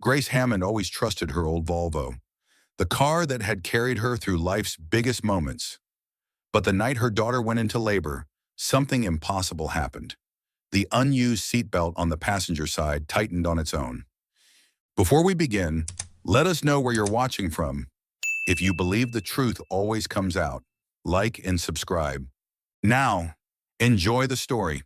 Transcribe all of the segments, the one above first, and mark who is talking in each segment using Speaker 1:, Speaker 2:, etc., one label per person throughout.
Speaker 1: Grace Hammond always trusted her old Volvo, the car that had carried her through life's biggest moments. But the night her daughter went into labor, something impossible happened. The unused seatbelt on the passenger side tightened on its own. Before we begin, let us know where you're watching from. If you believe the truth always comes out, like and subscribe. Now, enjoy the story.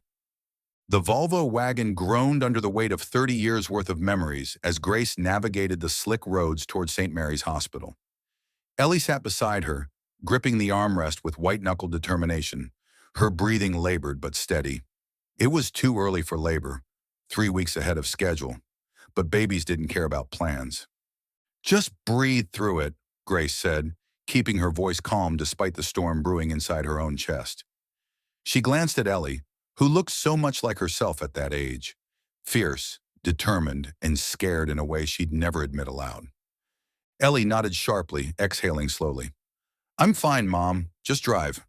Speaker 1: The Volvo wagon groaned under the weight of 30 years' worth of memories as Grace navigated the slick roads toward St. Mary's Hospital. Ellie sat beside her, gripping the armrest with white-knuckled determination, her breathing labored but steady. It was too early for labor, 3 weeks ahead of schedule, but babies didn't care about plans. "Just breathe through it," Grace said, keeping her voice calm despite the storm brewing inside her own chest. She glanced at Ellie, who looked so much like herself at that age, fierce, determined, and scared in a way she'd never admit aloud. Ellie nodded sharply, exhaling slowly. "I'm fine, Mom. Just drive."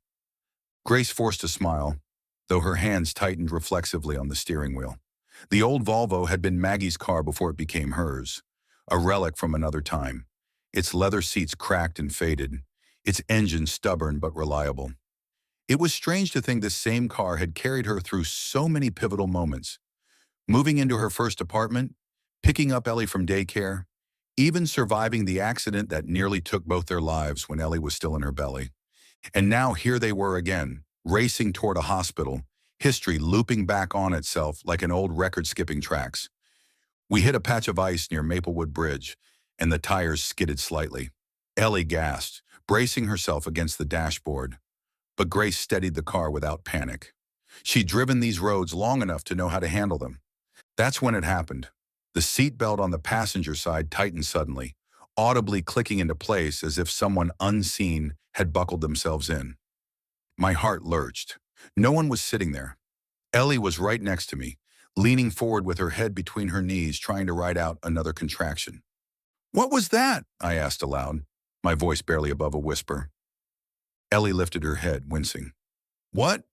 Speaker 1: Grace forced a smile, though her hands tightened reflexively on the steering wheel. The old Volvo had been Maggie's car before it became hers, a relic from another time. Its leather seats cracked and faded, its engine stubborn but reliable. It was strange to think this same car had carried her through so many pivotal moments, moving into her first apartment, picking up Ellie from daycare, even surviving the accident that nearly took both their lives when Ellie was still in her belly. And now here they were again, racing toward a hospital, history looping back on itself like an old record skipping tracks. We hit a patch of ice near Maplewood Bridge, and the tires skidded slightly. Ellie gasped, bracing herself against the dashboard. But Grace steadied the car without panic. She'd driven these roads long enough to know how to handle them. That's when it happened. The seatbelt on the passenger side tightened suddenly, audibly clicking into place as if someone unseen had buckled themselves in. My heart lurched. No one was sitting there. Ellie was right next to me, leaning forward with her head between her knees, trying to ride out another contraction. "What was that?" I asked aloud, my voice barely above a whisper. Ellie lifted her head, wincing. "What?"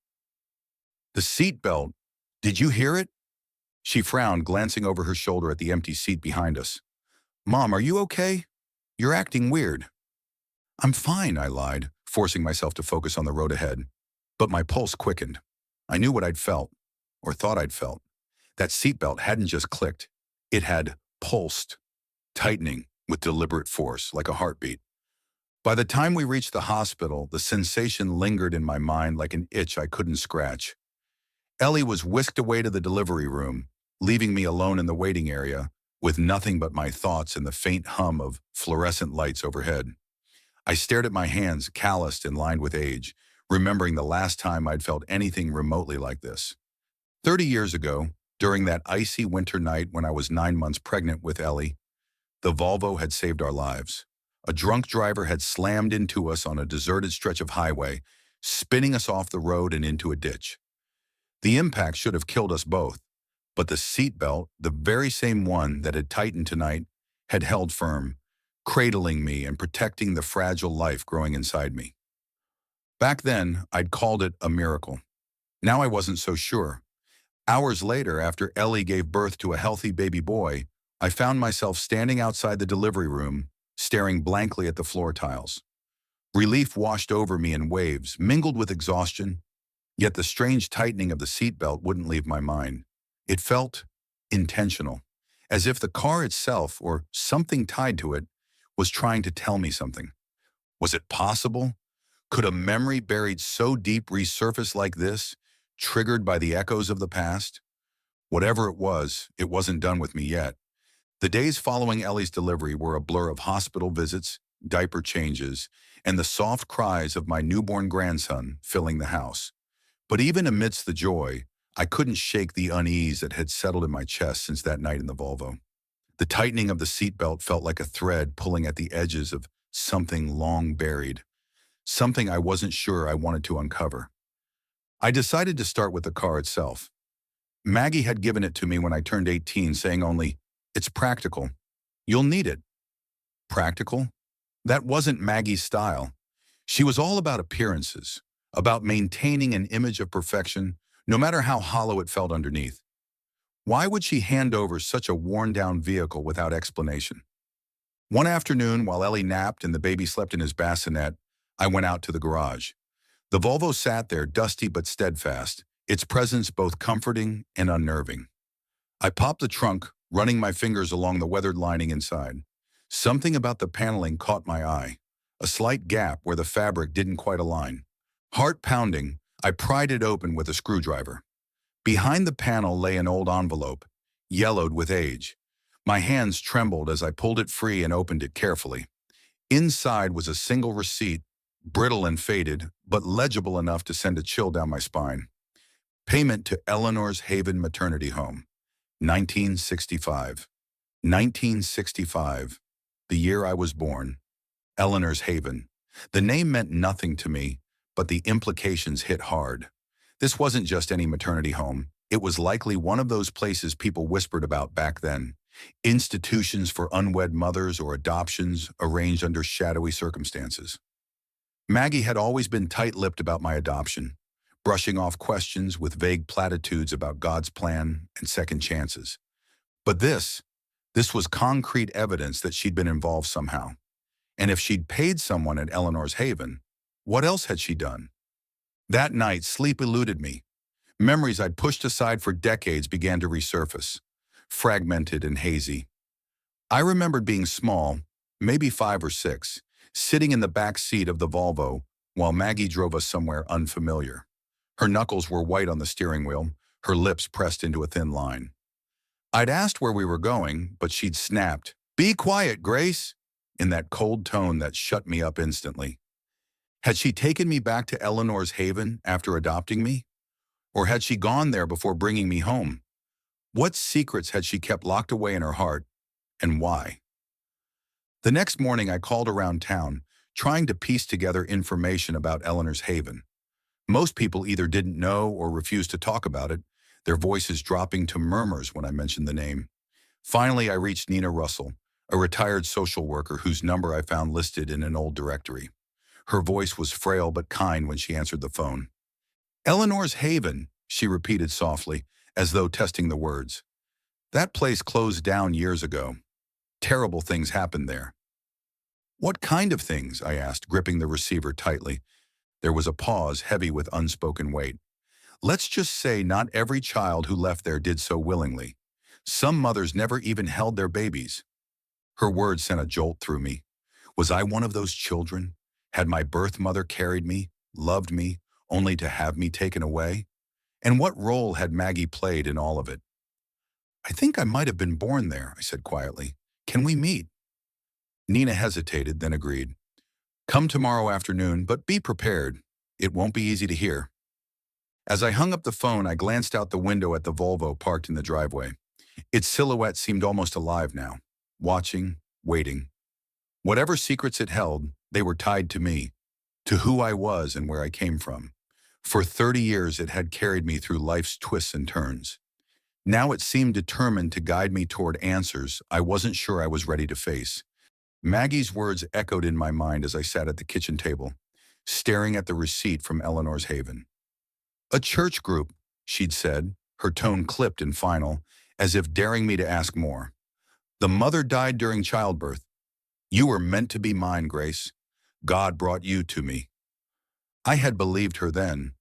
Speaker 1: "The seatbelt. Did you hear it?" She frowned, glancing over her shoulder at the empty seat behind us. "Mom, are you okay? You're acting weird." "I'm fine," I lied, forcing myself to focus on the road ahead. But my pulse quickened. I knew what I'd felt, or thought I'd felt. That seatbelt hadn't just clicked. It had pulsed, tightening with deliberate force, like a heartbeat. By the time we reached the hospital, the sensation lingered in my mind like an itch I couldn't scratch. Ellie was whisked away to the delivery room, leaving me alone in the waiting area, with nothing but my thoughts and the faint hum of fluorescent lights overhead. I stared at my hands, calloused and lined with age, remembering the last time I'd felt anything remotely like this. 30 years ago, during that icy winter night when I was 9 months pregnant with Ellie, the Volvo had saved our lives. A drunk driver had slammed into us on a deserted stretch of highway, spinning us off the road and into a ditch. The impact should have killed us both, but the seatbelt, the very same one that had tightened tonight, had held firm, cradling me and protecting the fragile life growing inside me. Back then, I'd called it a miracle. Now I wasn't so sure. Hours later, after Ellie gave birth to a healthy baby boy, I found myself standing outside the delivery room, staring blankly at the floor tiles. Relief washed over me in waves, mingled with exhaustion, yet the strange tightening of the seatbelt wouldn't leave my mind. It felt intentional, as if the car itself, or something tied to it, was trying to tell me something. Was it possible? Could a memory buried so deep resurface like this, triggered by the echoes of the past? Whatever it wasn't done with me yet. The days following Ellie's delivery were a blur of hospital visits, diaper changes, and the soft cries of my newborn grandson filling the house. But even amidst the joy, I couldn't shake the unease that had settled in my chest since that night in the Volvo. The tightening of the seatbelt felt like a thread pulling at the edges of something long buried, something I wasn't sure I wanted to uncover. I decided to start with the car itself. Maggie had given it to me when I turned 18, saying only, "It's practical. You'll need it." Practical? That wasn't Maggie's style. She was all about appearances, about maintaining an image of perfection, no matter how hollow it felt underneath. Why would she hand over such a worn-down vehicle without explanation? One afternoon, while Ellie napped and the baby slept in his bassinet, I went out to the garage. The Volvo sat there, dusty but steadfast, its presence both comforting and unnerving. I popped the trunk, running my fingers along the weathered lining inside. Something about the paneling caught my eye, a slight gap where the fabric didn't quite align. Heart pounding, I pried it open with a screwdriver. Behind the panel lay an old envelope, yellowed with age. My hands trembled as I pulled it free and opened it carefully. Inside was a single receipt, brittle and faded, but legible enough to send a chill down my spine. Payment to Eleanor's Haven Maternity Home, 1965. 1965, the year I was born. Eleanor's Haven. The name meant nothing to me, but the implications hit hard. This wasn't just any maternity home. It was likely one of those places people whispered about back then. Institutions for unwed mothers or adoptions arranged under shadowy circumstances. Maggie had always been tight-lipped about my adoption, brushing off questions with vague platitudes about God's plan and second chances. But this was concrete evidence that she'd been involved somehow. And if she'd paid someone at Eleanor's Haven, what else had she done? That night, sleep eluded me. Memories I'd pushed aside for decades began to resurface, fragmented and hazy. I remembered being small, maybe 5 or 6, sitting in the back seat of the Volvo while Maggie drove us somewhere unfamiliar. Her knuckles were white on the steering wheel, her lips pressed into a thin line. I'd asked where we were going, but she'd snapped, "Be quiet, Grace," in that cold tone that shut me up instantly. Had she taken me back to Eleanor's Haven after adopting me? Or had she gone there before bringing me home? What secrets had she kept locked away in her heart, and why? The next morning I called around town, trying to piece together information about Eleanor's Haven. Most people either didn't know or refused to talk about it, their voices dropping to murmurs when I mentioned the name. Finally, I reached Nina Russell, a retired social worker whose number I found listed in an old directory. Her voice was frail but kind when she answered the phone. "Eleanor's Haven," she repeated softly, as though testing the words. "That place closed down years ago. Terrible things happened there." "What kind of things?" I asked, gripping the receiver tightly. There was a pause, heavy with unspoken weight. "Let's just say not every child who left there did so willingly. Some mothers never even held their babies." Her words sent a jolt through me. Was I one of those children? Had my birth mother carried me, loved me, only to have me taken away? And what role had Maggie played in all of it? "I think I might have been born there," I said quietly. "Can we meet?" Nina hesitated, then agreed. "Come tomorrow afternoon, but be prepared. It won't be easy to hear." As I hung up the phone, I glanced out the window at the Volvo parked in the driveway. Its silhouette seemed almost alive now, watching, waiting. Whatever secrets it held, they were tied to me, to who I was and where I came from. For 30 years, it had carried me through life's twists and turns. Now it seemed determined to guide me toward answers I wasn't sure I was ready to face. Maggie's words echoed in my mind as I sat at the kitchen table, staring at the receipt from Eleanor's Haven. "A church group," she'd said, her tone clipped and final, as if daring me to ask more. "The mother died during childbirth. You were meant to be mine, Grace. God brought you to me." I had believed her then,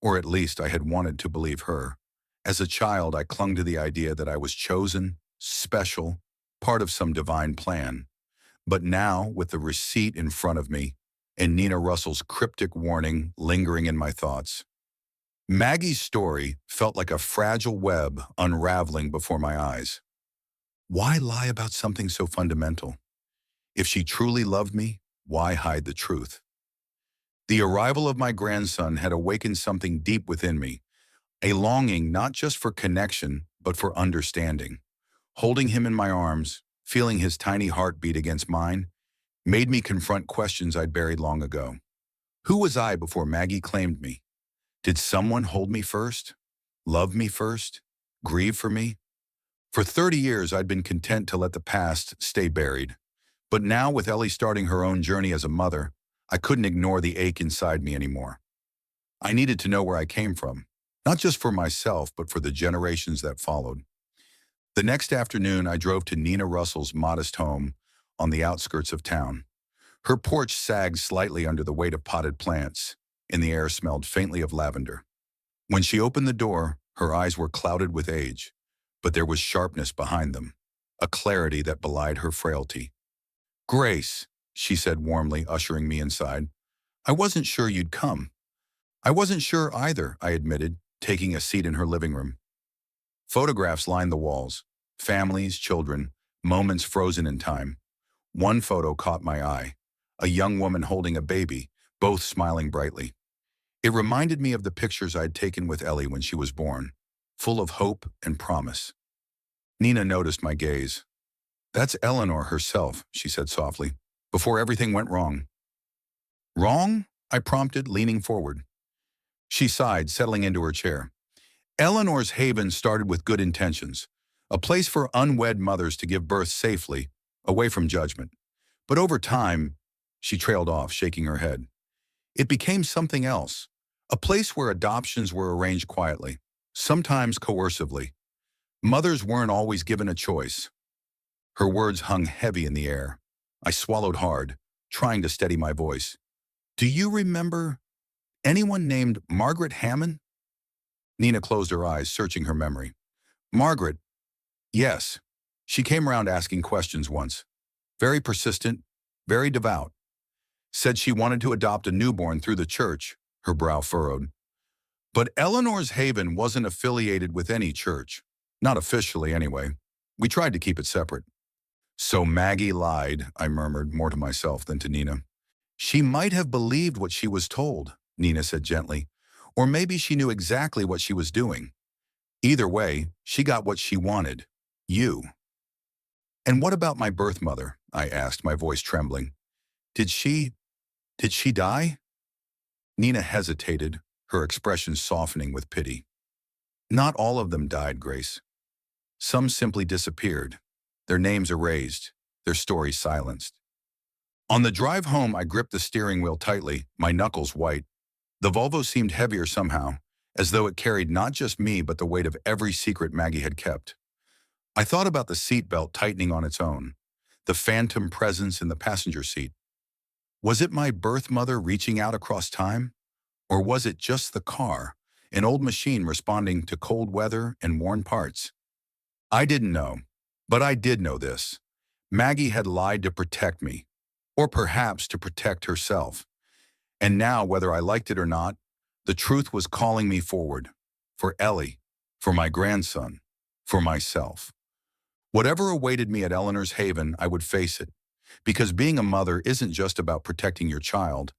Speaker 1: or at least I had wanted to believe her. As a child, I clung to the idea that I was chosen, special, part of some divine plan. But now, with the receipt in front of me, and Nina Russell's cryptic warning lingering in my thoughts, Maggie's story felt like a fragile web unraveling before my eyes. Why lie about something so fundamental? If she truly loved me, why hide the truth? The arrival of my grandson had awakened something deep within me, a longing not just for connection, but for understanding. Holding him in my arms, feeling his tiny heart beat against mine, made me confront questions I'd buried long ago. Who was I before Maggie claimed me? Did someone hold me first? Love me first? Grieve for me? For 30 years, I'd been content to let the past stay buried. But now, with Ellie starting her own journey as a mother, I couldn't ignore the ache inside me anymore. I needed to know where I came from, not just for myself, but for the generations that followed. The next afternoon, I drove to Nina Russell's modest home on the outskirts of town. Her porch sagged slightly under the weight of potted plants, and the air smelled faintly of lavender. When she opened the door, her eyes were clouded with age, but there was sharpness behind them, a clarity that belied her frailty. "Grace," she said warmly, ushering me inside. "I wasn't sure you'd come." "I wasn't sure either," I admitted, taking a seat in her living room. Photographs lined the walls. Families, children, moments frozen in time. One photo caught my eye. A young woman holding a baby, both smiling brightly. It reminded me of the pictures I'd taken with Ellie when she was born, full of hope and promise. Nina noticed my gaze. "That's Eleanor herself," she said softly, "before everything went wrong." "Wrong?" I prompted, leaning forward. She sighed, settling into her chair. "Eleanor's haven started with good intentions, a place for unwed mothers to give birth safely, away from judgment. But over time," she trailed off, shaking her head, "it became something else, a place where adoptions were arranged quietly, sometimes coercively. Mothers weren't always given a choice." Her words hung heavy in the air. I swallowed hard, trying to steady my voice. "Do you remember anyone named Margaret Hammond?" Nina closed her eyes, searching her memory. "Margaret, yes. She came around asking questions once. Very persistent, very devout. Said she wanted to adopt a newborn through the church," her brow furrowed. "But Eleanor's Haven wasn't affiliated with any church. Not officially, anyway. We tried to keep it separate." "So Maggie lied," I murmured, more to myself than to Nina. "She might have believed what she was told," Nina said gently. "Or maybe she knew exactly what she was doing. Either way, she got what she wanted. You." "And what about my birth mother?" I asked, my voice trembling. Did she die?" Nina hesitated, her expression softening with pity. "Not all of them died, Grace. Some simply disappeared, their names erased, their stories silenced." On the drive home, I gripped the steering wheel tightly, my knuckles white. The Volvo seemed heavier somehow, as though it carried not just me but the weight of every secret Maggie had kept. I thought about the seatbelt tightening on its own, the phantom presence in the passenger seat. Was it my birth mother reaching out across time? Or was it just the car, an old machine responding to cold weather and worn parts? I didn't know, but I did know this. Maggie had lied to protect me, or perhaps to protect herself. And now, whether I liked it or not, the truth was calling me forward. For Ellie, for my grandson, for myself. Whatever awaited me at Eleanor's Haven, I would face it. Because being a mother isn't just about protecting your child.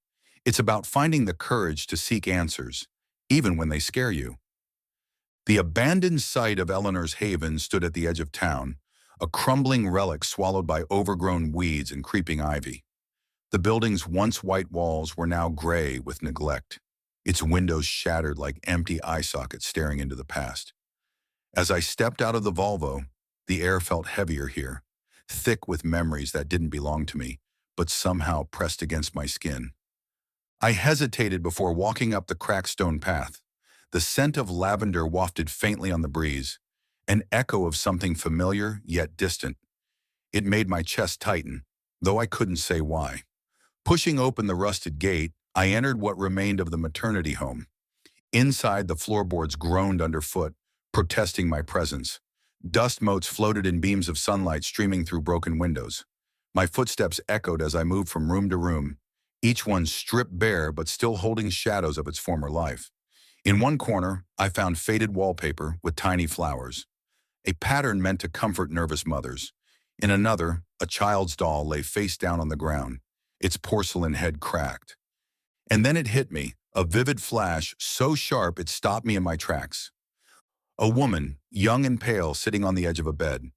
Speaker 1: It's about finding the courage to seek answers, even when they scare you. The abandoned site of Eleanor's Haven stood at the edge of town, a crumbling relic swallowed by overgrown weeds and creeping ivy. The building's once white walls were now gray with neglect, its windows shattered like empty eye sockets staring into the past. As I stepped out of the Volvo, the air felt heavier here, thick with memories that didn't belong to me, but somehow pressed against my skin. I hesitated before walking up the cracked stone path. The scent of lavender wafted faintly on the breeze, an echo of something familiar yet distant. It made my chest tighten, though I couldn't say why. Pushing open the rusted gate, I entered what remained of the maternity home. Inside, the floorboards groaned underfoot, protesting my presence. Dust motes floated in beams of sunlight streaming through broken windows. My footsteps echoed as I moved from room to room, each one stripped bare but still holding shadows of its former life. In one corner, I found faded wallpaper with tiny flowers, a pattern meant to comfort nervous mothers. In another, a child's doll lay face down on the ground, its porcelain head cracked. And then it hit me, a vivid flash so sharp it stopped me in my tracks. A woman, young and pale, sitting on the edge of a bed.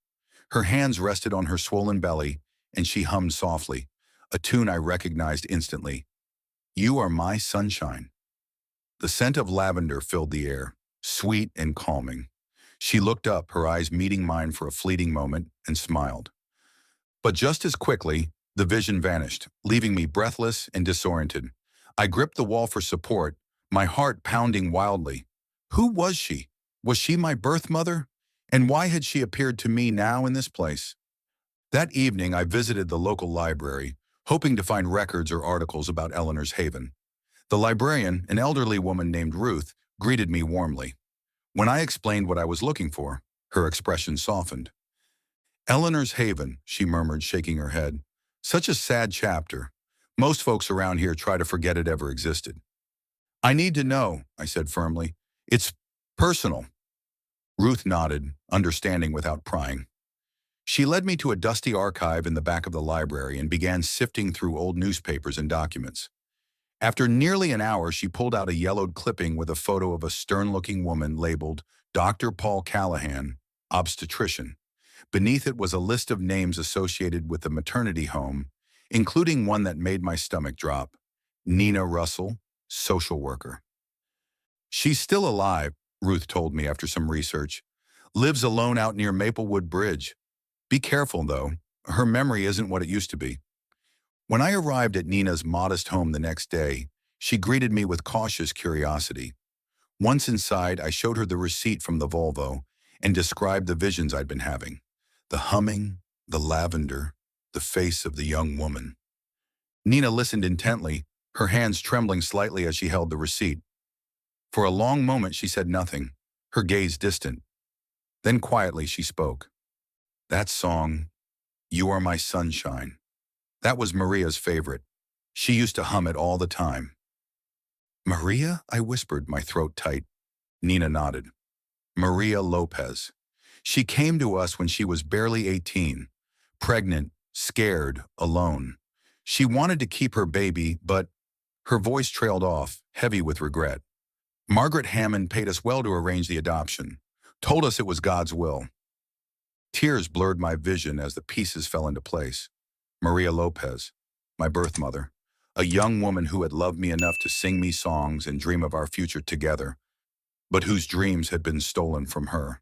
Speaker 1: Her hands rested on her swollen belly, and she hummed softly, a tune I recognized instantly. "You are my sunshine." The scent of lavender filled the air, sweet and calming. She looked up, her eyes meeting mine for a fleeting moment, and smiled. But just as quickly, the vision vanished, leaving me breathless and disoriented. I gripped the wall for support, my heart pounding wildly. Who was she? Was she my birth mother? And why had she appeared to me now in this place? That evening, I visited the local library, hoping to find records or articles about Eleanor's Haven. The librarian, an elderly woman named Ruth, greeted me warmly. When I explained what I was looking for, her expression softened. Eleanor's Haven, she murmured, shaking her head. Such a sad chapter. Most folks around here try to forget it ever existed. I need to know, I said firmly. It's personal. Ruth nodded, understanding without prying. She led me to a dusty archive in the back of the library and began sifting through old newspapers and documents. After nearly an hour, she pulled out a yellowed clipping with a photo of a stern-looking woman labeled Dr. Paul Callahan, obstetrician. Beneath it was a list of names associated with the maternity home, including one that made my stomach drop. Nina Russell, social worker. She's still alive, Ruth told me after some research. Lives alone out near Maplewood Bridge. Be careful, though. Her memory isn't what it used to be. When I arrived at Nina's modest home the next day, she greeted me with cautious curiosity. Once inside, I showed her the receipt from the Volvo and described the visions I'd been having. The humming, the lavender, the face of the young woman. Nina listened intently, her hands trembling slightly as she held the receipt. For a long moment, she said nothing, her gaze distant. Then quietly she spoke. That song, You Are My Sunshine. That was Maria's favorite. She used to hum it all the time. Maria? I whispered, my throat tight. Nina nodded. Maria Lopez. She came to us when she was barely 18, pregnant, scared, alone. She wanted to keep her baby, but her voice trailed off, heavy with regret. Margaret Hammond paid us well to arrange the adoption, told us it was God's will. Tears blurred my vision as the pieces fell into place. Maria Lopez, my birth mother, a young woman who had loved me enough to sing me songs and dream of our future together, but whose dreams had been stolen from her.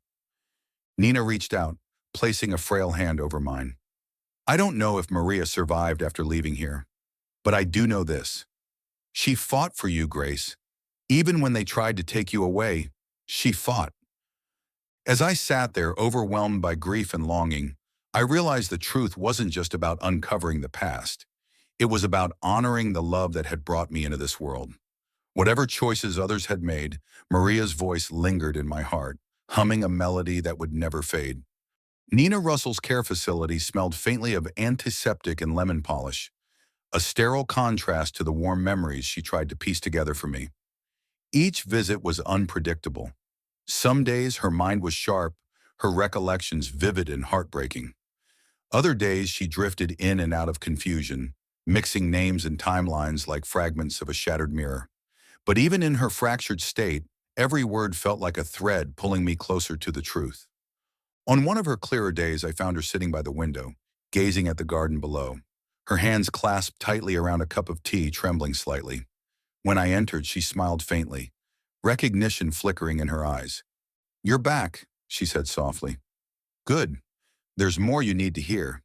Speaker 1: Nina reached out, placing a frail hand over mine. I don't know if Maria survived after leaving here, but I do know this. She fought for you, Grace. Even when they tried to take you away, she fought. As I sat there, overwhelmed by grief and longing, I realized the truth wasn't just about uncovering the past. It was about honoring the love that had brought me into this world. Whatever choices others had made, Maria's voice lingered in my heart, humming a melody that would never fade. Nina Russell's care facility smelled faintly of antiseptic and lemon polish, a sterile contrast to the warm memories she tried to piece together for me. Each visit was unpredictable. Some days her mind was sharp, her recollections vivid and heartbreaking. Other days she drifted in and out of confusion, mixing names and timelines like fragments of a shattered mirror. But even in her fractured state, every word felt like a thread pulling me closer to the truth. On one of her clearer days, I found her sitting by the window, gazing at the garden below, her hands clasped tightly around a cup of tea, trembling slightly. When I entered, she smiled faintly, recognition flickering in her eyes. You're back, she said softly. Good. There's more you need to hear.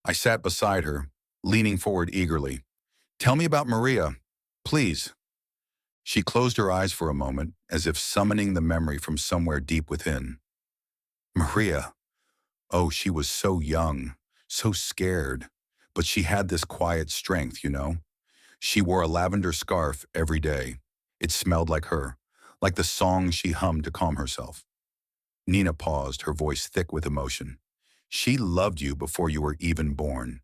Speaker 1: I sat beside her, leaning forward eagerly. Tell me about Maria, please. She closed her eyes for a moment, as if summoning the memory from somewhere deep within. Maria. Oh, she was so young, so scared, but she had this quiet strength, you know. She wore a lavender scarf every day. It smelled like her, like the songs she hummed to calm herself. Nina paused, her voice thick with emotion. She loved you before you were even born.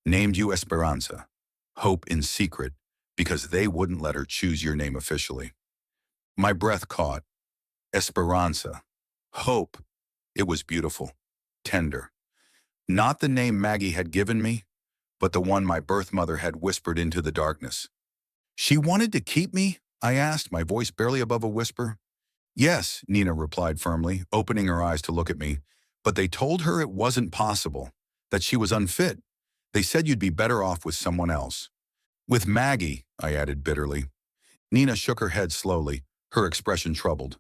Speaker 1: Named you Esperanza, hope in secret, because they wouldn't let her choose your name officially. My breath caught. Esperanza. Hope. It was beautiful, tender. Not the name Maggie had given me, but the one my birth mother had whispered into the darkness. She wanted to keep me? I asked, my voice barely above a whisper. Yes, Nina replied firmly, opening her eyes to look at me. But they told her it wasn't possible, that she was unfit. They said you'd be better off with someone else. With Maggie, I added bitterly. Nina shook her head slowly, her expression troubled.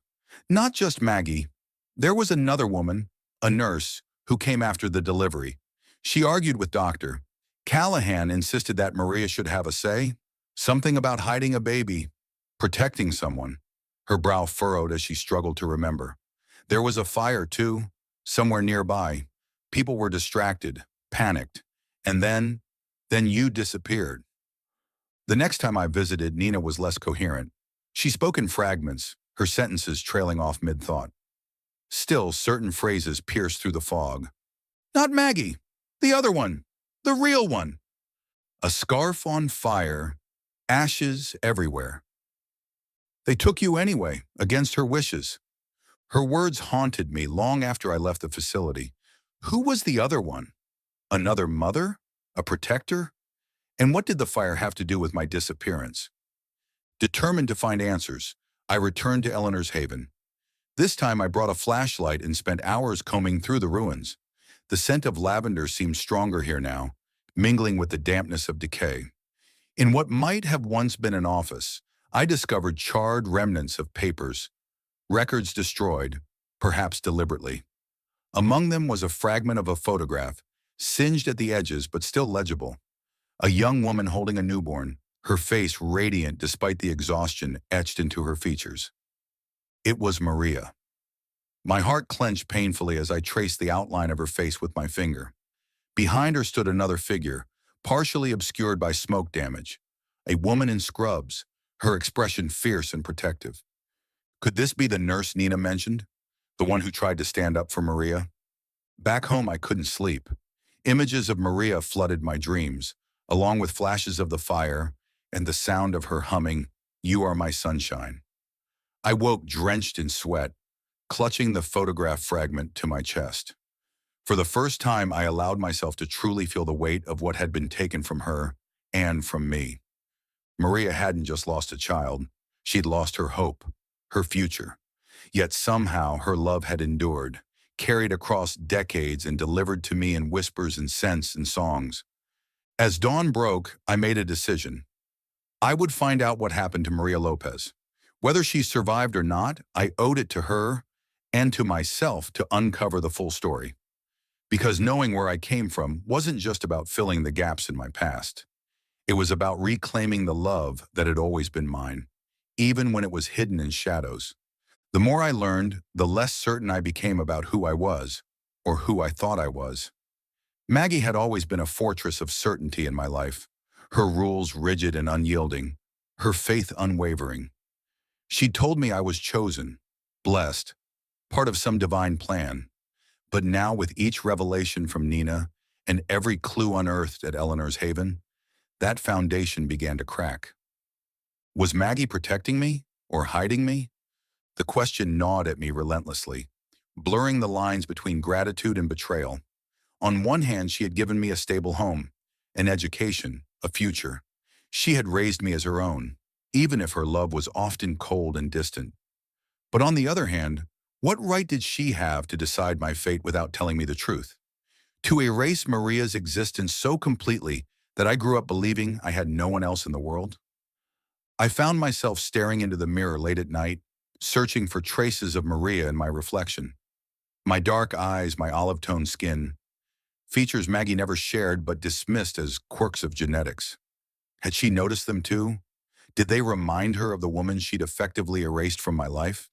Speaker 1: Not just Maggie. There was another woman, a nurse, who came after the delivery. She argued with Dr. Callahan, insisted that Maria should have a say. Something about hiding a baby, protecting someone. Her brow furrowed as she struggled to remember. There was a fire, too, somewhere nearby. People were distracted, panicked, and then you disappeared. The next time I visited, Nina was less coherent. She spoke in fragments, her sentences trailing off mid-thought. Still, certain phrases pierced through the fog. Not Maggie. The other one. The real one. A scarf on fire, ashes everywhere. They took you anyway, against her wishes. Her words haunted me long after I left the facility. Who was the other one? Another mother? A protector? And what did the fire have to do with my disappearance? Determined to find answers, I returned to Eleanor's Haven. This time I brought a flashlight and spent hours combing through the ruins. The scent of lavender seemed stronger here now, mingling with the dampness of decay. In what might have once been an office, I discovered charred remnants of papers, records destroyed, perhaps deliberately. Among them was a fragment of a photograph, singed at the edges but still legible. A young woman holding a newborn, her face radiant despite the exhaustion etched into her features. It was Maria. My heart clenched painfully as I traced the outline of her face with my finger. Behind her stood another figure, partially obscured by smoke damage. A woman in scrubs, her expression fierce and protective. Could this be the nurse Nina mentioned? The one who tried to stand up for Maria? Back home, I couldn't sleep. Images of Maria flooded my dreams, along with flashes of the fire and the sound of her humming, "You Are My Sunshine." I woke drenched in sweat, clutching the photograph fragment to my chest. For the first time, I allowed myself to truly feel the weight of what had been taken from her and from me. Maria hadn't just lost a child, she'd lost her hope, her future. Yet somehow her love had endured, carried across decades and delivered to me in whispers and scents and songs. As dawn broke, I made a decision. I would find out what happened to Maria Lopez. Whether she survived or not, I owed it to her and to myself to uncover the full story. Because knowing where I came from wasn't just about filling the gaps in my past. It was about reclaiming the love that had always been mine, even when it was hidden in shadows. The more I learned, the less certain I became about who I was, or who I thought I was. Maggie had always been a fortress of certainty in my life, her rules rigid and unyielding, her faith unwavering. She'd told me I was chosen, blessed, part of some divine plan. But now with each revelation from Nina and every clue unearthed at Eleanor's Haven, that foundation began to crack. Was Maggie protecting me or hiding me? The question gnawed at me relentlessly, blurring the lines between gratitude and betrayal. On one hand, she had given me a stable home, an education, a future. She had raised me as her own, even if her love was often cold and distant. But on the other hand, what right did she have to decide my fate without telling me the truth? To erase Maria's existence so completely that I grew up believing I had no one else in the world? I found myself staring into the mirror late at night, searching for traces of Maria in my reflection. My dark eyes, my olive-toned skin, features Maggie never shared but dismissed as quirks of genetics. Had she noticed them too? Did they remind her of the woman she'd effectively erased from my life?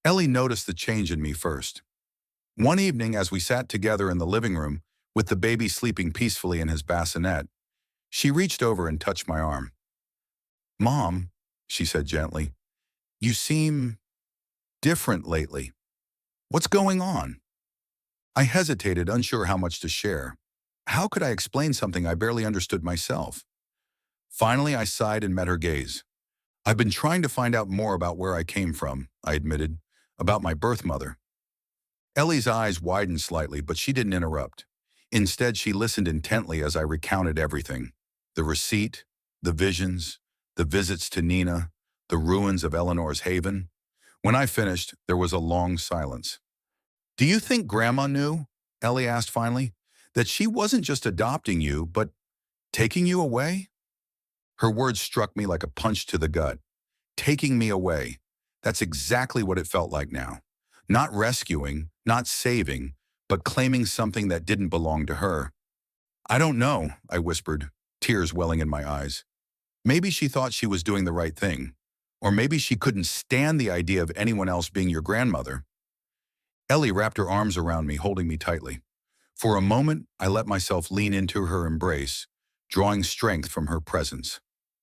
Speaker 1: Ellie noticed the change in me first. One evening, as we sat together in the living room, with the baby sleeping peacefully in his bassinet, she reached over and touched my arm. "Mom," she said gently, "you seem different lately. What's going on?" I hesitated, unsure how much to share. How could I explain something I barely understood myself? Finally, I sighed and met her gaze. "I've been trying to find out more about where I came from," I admitted, "about my birth mother." Ellie's eyes widened slightly, but she didn't interrupt. Instead, she listened intently as I recounted everything. The receipt, the visions, the visits to Nina, the ruins of Eleanor's Haven. When I finished, there was a long silence. "Do you think Grandma knew," Ellie asked finally, "that she wasn't just adopting you, but taking you away?" Her words struck me like a punch to the gut. Taking me away. That's exactly what it felt like now. Not rescuing, not saving, but claiming something that didn't belong to her. "I don't know," I whispered, tears welling in my eyes. Maybe she thought she was doing the right thing. Or maybe she couldn't stand the idea of anyone else being your grandmother. Ellie wrapped her arms around me, holding me tightly. For a moment, I let myself lean into her embrace, drawing strength from her presence.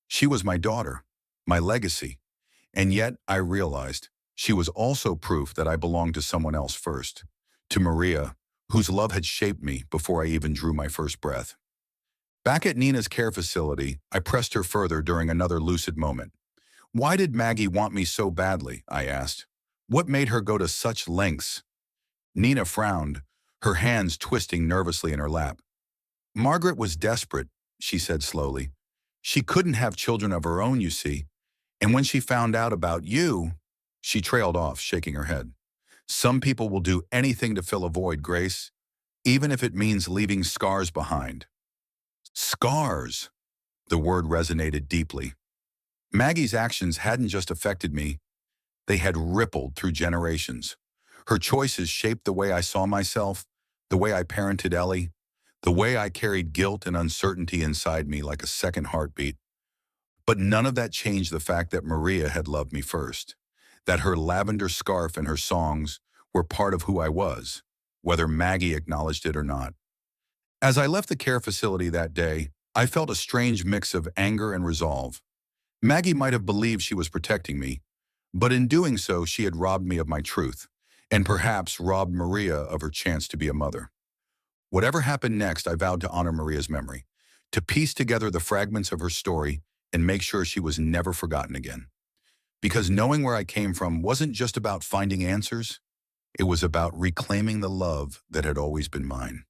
Speaker 1: She was my daughter, my legacy, and yet I realized she was also proof that I belonged to someone else first, to Maria, whose love had shaped me before I even drew my first breath. Back at Nina's care facility, I pressed her further during another lucid moment. Why did Maggie want me so badly? I asked. What made her go to such lengths? Nina frowned, her hands twisting nervously in her lap. Margaret was desperate, she said slowly. She couldn't have children of her own, you see. And when she found out about you, she trailed off, shaking her head. Some people will do anything to fill a void, Grace, even if it means leaving scars behind. Scars! The word resonated deeply. Maggie's actions hadn't just affected me, they had rippled through generations. Her choices shaped the way I saw myself, the way I parented Ellie, the way I carried guilt and uncertainty inside me like a second heartbeat. But none of that changed the fact that Maria had loved me first, that her lavender scarf and her songs were part of who I was, whether Maggie acknowledged it or not. As I left the care facility that day, I felt a strange mix of anger and resolve. Maggie might have believed she was protecting me, but in doing so, she had robbed me of my truth, and perhaps robbed Maria of her chance to be a mother. Whatever happened next, I vowed to honor Maria's memory, to piece together the fragments of her story and make sure she was never forgotten again. Because knowing where I came from wasn't just about finding answers, it was about reclaiming the love that had always been mine,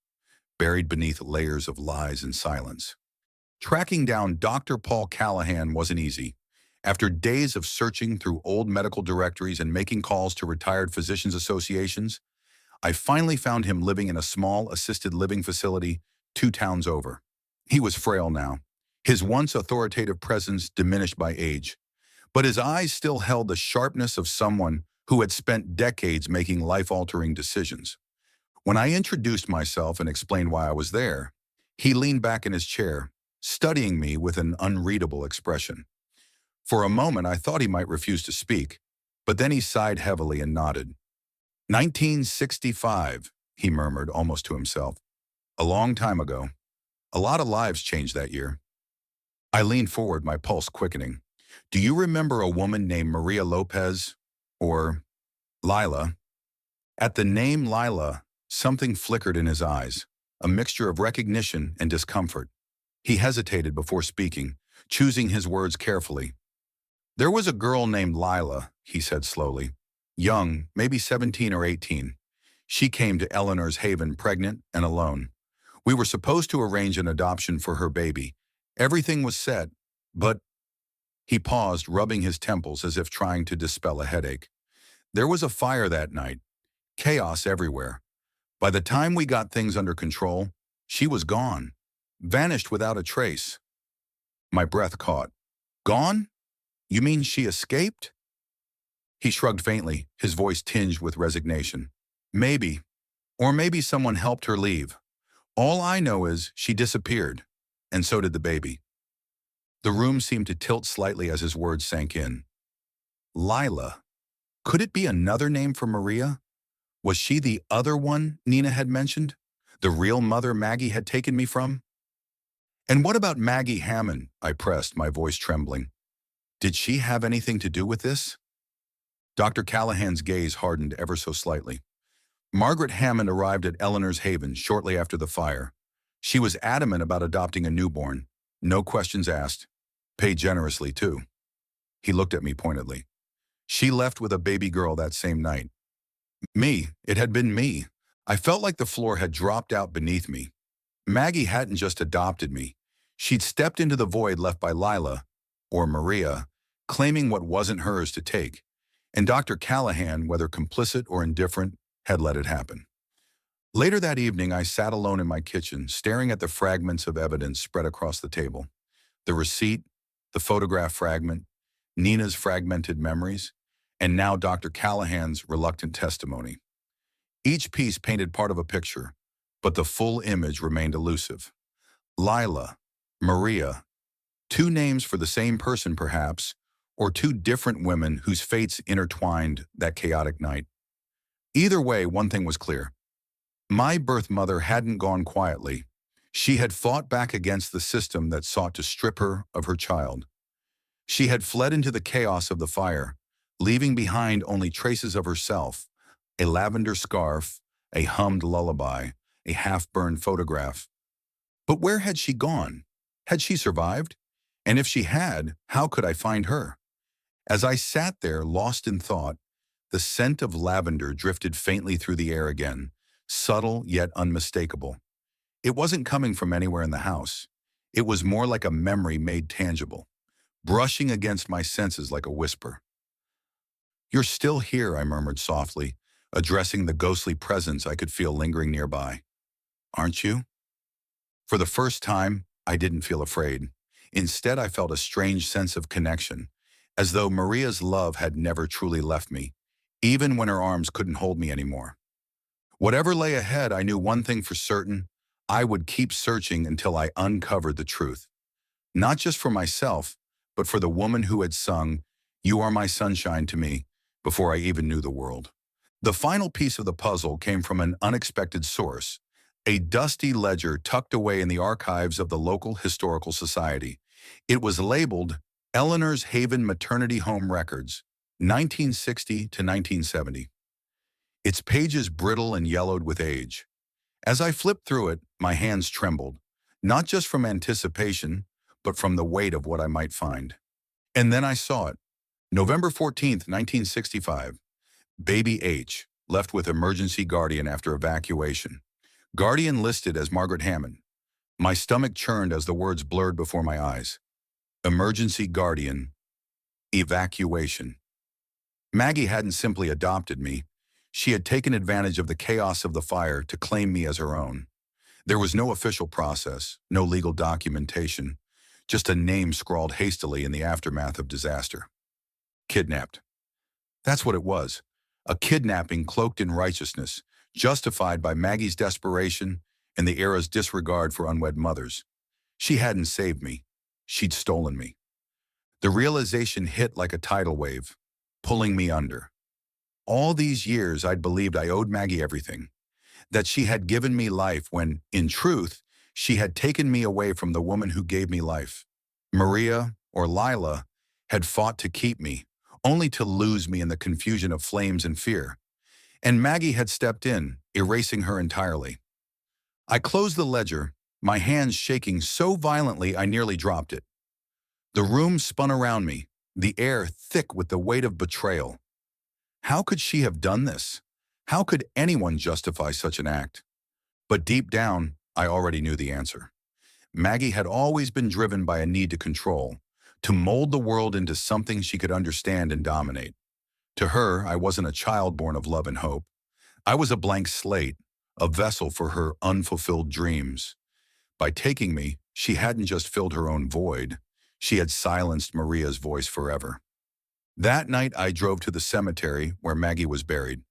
Speaker 1: buried beneath layers of lies and silence. Tracking down Dr. Paul Callahan wasn't easy. After days of searching through old medical directories and making calls to retired physicians associations, I finally found him living in a small assisted living facility 2 towns over. He was frail now, his once authoritative presence diminished by age, but his eyes still held the sharpness of someone who had spent decades making life-altering decisions. When I introduced myself and explained why I was there, he leaned back in his chair, studying me with an unreadable expression. For a moment, I thought he might refuse to speak, but then he sighed heavily and nodded. 1965, he murmured almost to himself. A long time ago. A lot of lives changed that year. I leaned forward, my pulse quickening. Do you remember a woman named Maria Lopez? Or Lila? At the name Lila, something flickered in his eyes, a mixture of recognition and discomfort. He hesitated before speaking, choosing his words carefully. There was a girl named Lila, he said slowly. Young, maybe 17 or 18. She came to Eleanor's Haven pregnant and alone. We were supposed to arrange an adoption for her baby. Everything was set, but he paused, rubbing his temples as if trying to dispel a headache. There was a fire that night. Chaos everywhere. By the time we got things under control, she was gone. Vanished without a trace. My breath caught. Gone? You mean she escaped? He shrugged faintly, his voice tinged with resignation. Maybe. Or maybe someone helped her leave. All I know is she disappeared, and so did the baby. The room seemed to tilt slightly as his words sank in. Lila. Could it be another name for Maria? Was she the other one Nina had mentioned? The real mother Maggie had taken me from? And what about Maggie Hammond? I pressed, my voice trembling. Did she have anything to do with this? Dr. Callahan's gaze hardened ever so slightly. Margaret Hammond arrived at Eleanor's Haven shortly after the fire. She was adamant about adopting a newborn. No questions asked. Paid generously, too. He looked at me pointedly. She left with a baby girl that same night. Me. It had been me. I felt like the floor had dropped out beneath me. Maggie hadn't just adopted me. She'd stepped into the void left by Lila, or Maria, claiming what wasn't hers to take. And Dr. Callahan, whether complicit or indifferent, had let it happen. Later that evening, I sat alone in my kitchen, staring at the fragments of evidence spread across the table. The receipt, the photograph fragment, Nina's fragmented memories, and now Dr. Callahan's reluctant testimony. Each piece painted part of a picture, but the full image remained elusive. Lila, Maria, 2 names for the same person perhaps, or 2 different women whose fates intertwined that chaotic night. Either way, one thing was clear. My birth mother hadn't gone quietly. She had fought back against the system that sought to strip her of her child. She had fled into the chaos of the fire, leaving behind only traces of herself, a lavender scarf, a hummed lullaby, a half-burned photograph. But where had she gone? Had she survived? And if she had, how could I find her? As I sat there, lost in thought, the scent of lavender drifted faintly through the air again, subtle yet unmistakable. It wasn't coming from anywhere in the house. It was more like a memory made tangible, brushing against my senses like a whisper. "You're still here," I murmured softly, addressing the ghostly presence I could feel lingering nearby. "Aren't you?" For the first time, I didn't feel afraid. Instead, I felt a strange sense of connection, as though Maria's love had never truly left me, even when her arms couldn't hold me anymore. Whatever lay ahead, I knew one thing for certain: I would keep searching until I uncovered the truth. Not just for myself, but for the woman who had sung, "You Are My Sunshine" to me, before I even knew the world. The final piece of the puzzle came from an unexpected source, a dusty ledger tucked away in the archives of the local historical society. It was labeled Eleanor's Haven Maternity Home Records, 1960 to 1970. Its pages brittle and yellowed with age. As I flipped through it, my hands trembled, not just from anticipation, but from the weight of what I might find. And then I saw it. November 14th, 1965. Baby H, left with emergency guardian after evacuation. Guardian listed as Margaret Hammond. My stomach churned as the words blurred before my eyes. Emergency guardian. Evacuation. Maggie hadn't simply adopted me. She had taken advantage of the chaos of the fire to claim me as her own. There was no official process, no legal documentation, just a name scrawled hastily in the aftermath of disaster. Kidnapped. That's what it was. A kidnapping cloaked in righteousness, justified by Maggie's desperation and the era's disregard for unwed mothers. She hadn't saved me. She'd stolen me. The realization hit like a tidal wave, pulling me under. All these years I'd believed I owed Maggie everything, that she had given me life when, in truth, she had taken me away from the woman who gave me life. Maria, or Lila, had fought to keep me, only to lose me in the confusion of flames and fear. And Maggie had stepped in, erasing her entirely. I closed the ledger, my hands shaking so violently I nearly dropped it. The room spun around me, the air thick with the weight of betrayal. How could she have done this? How could anyone justify such an act? But deep down, I already knew the answer. Maggie had always been driven by a need to control, to mold the world into something she could understand and dominate. To her, I wasn't a child born of love and hope. I was a blank slate, a vessel for her unfulfilled dreams. By taking me, she hadn't just filled her own void, she had silenced Maria's voice forever. That night, I drove to the cemetery where Maggie was buried.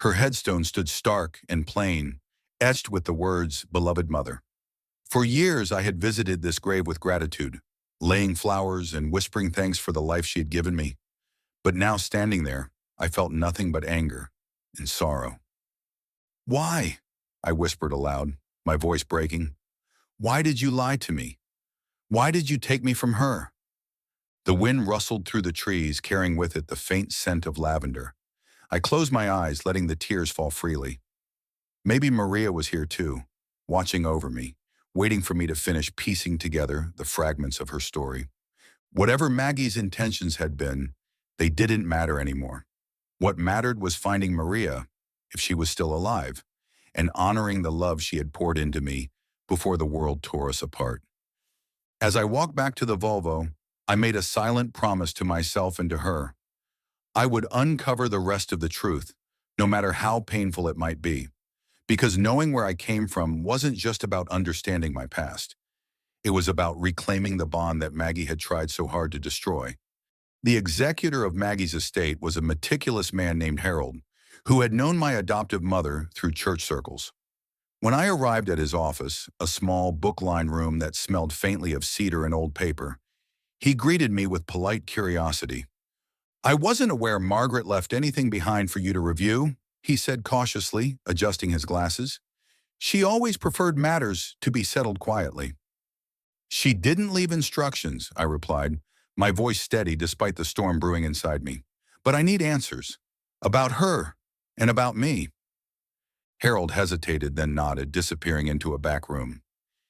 Speaker 1: Her headstone stood stark and plain, etched with the words, "Beloved Mother." For years, I had visited this grave with gratitude, laying flowers and whispering thanks for the life she had given me. But now, standing there, I felt nothing but anger and sorrow. "Why?" I whispered aloud, my voice breaking. "Why did you lie to me? Why did you take me from her?" The wind rustled through the trees, carrying with it the faint scent of lavender. I closed my eyes, letting the tears fall freely. Maybe Maria was here too, watching over me, waiting for me to finish piecing together the fragments of her story. Whatever Maggie's intentions had been, they didn't matter anymore. What mattered was finding Maria, if she was still alive, and honoring the love she had poured into me before the world tore us apart. As I walked back to the Volvo, I made a silent promise to myself and to her. I would uncover the rest of the truth, no matter how painful it might be, because knowing where I came from wasn't just about understanding my past. It was about reclaiming the bond that Maggie had tried so hard to destroy. The executor of Maggie's estate was a meticulous man named Harold, who had known my adoptive mother through church circles. When I arrived at his office, a small book-lined room that smelled faintly of cedar and old paper, he greeted me with polite curiosity. "I wasn't aware Margaret left anything behind for you to review," he said cautiously, adjusting his glasses. She always preferred matters to be settled quietly. She didn't leave instructions, I replied, my voice steady despite the storm brewing inside me. But I need answers. About her and about me. Harold hesitated, then nodded, disappearing into a back room.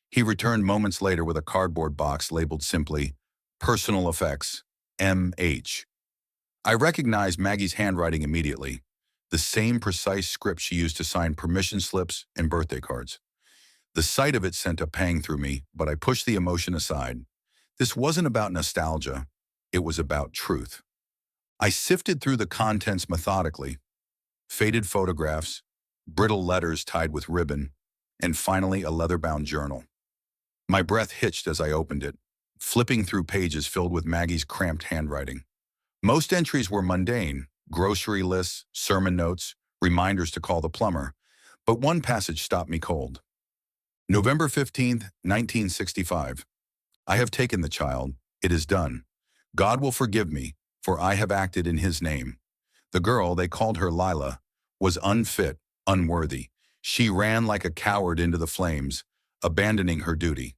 Speaker 1: He returned moments later with a cardboard box labeled simply, Personal Effects, M.H. I recognized Maggie's handwriting immediately, the same precise script she used to sign permission slips and birthday cards. The sight of it sent a pang through me, but I pushed the emotion aside. This wasn't about nostalgia. It was about truth. I sifted through the contents methodically. Faded photographs, brittle letters tied with ribbon, and finally a leather-bound journal. My breath hitched as I opened it, flipping through pages filled with Maggie's cramped handwriting. Most entries were mundane, grocery lists, sermon notes, reminders to call the plumber, but one passage stopped me cold. November 15th, 1965. I have taken the child. It is done. God will forgive me, for I have acted in his name. The girl, they called her Lila, was unfit, unworthy. She ran like a coward into the flames, abandoning her duty.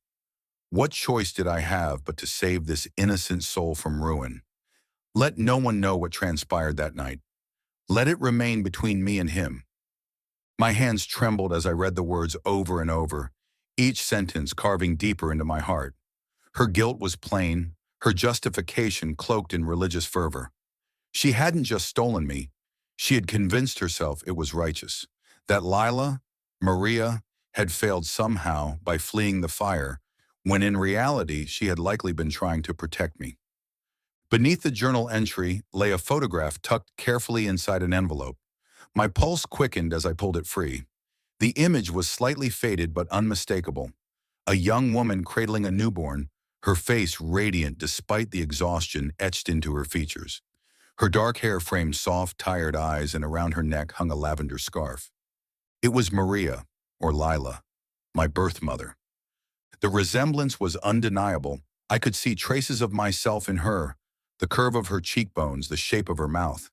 Speaker 1: What choice did I have but to save this innocent soul from ruin? Let no one know what transpired that night. Let it remain between me and him. My hands trembled as I read the words over and over, each sentence carving deeper into my heart. Her guilt was plain, her justification cloaked in religious fervor. She hadn't just stolen me, she had convinced herself it was righteous, that Lila, Maria, had failed somehow by fleeing the fire, when in reality she had likely been trying to protect me. Beneath the journal entry lay a photograph tucked carefully inside an envelope. My pulse quickened as I pulled it free. The image was slightly faded but unmistakable. A young woman cradling a newborn, her face radiant despite the exhaustion etched into her features. Her dark hair framed soft, tired eyes, and around her neck hung a lavender scarf. It was Maria, or Lila, my birth mother. The resemblance was undeniable. I could see traces of myself in her, the curve of her cheekbones, the shape of her mouth.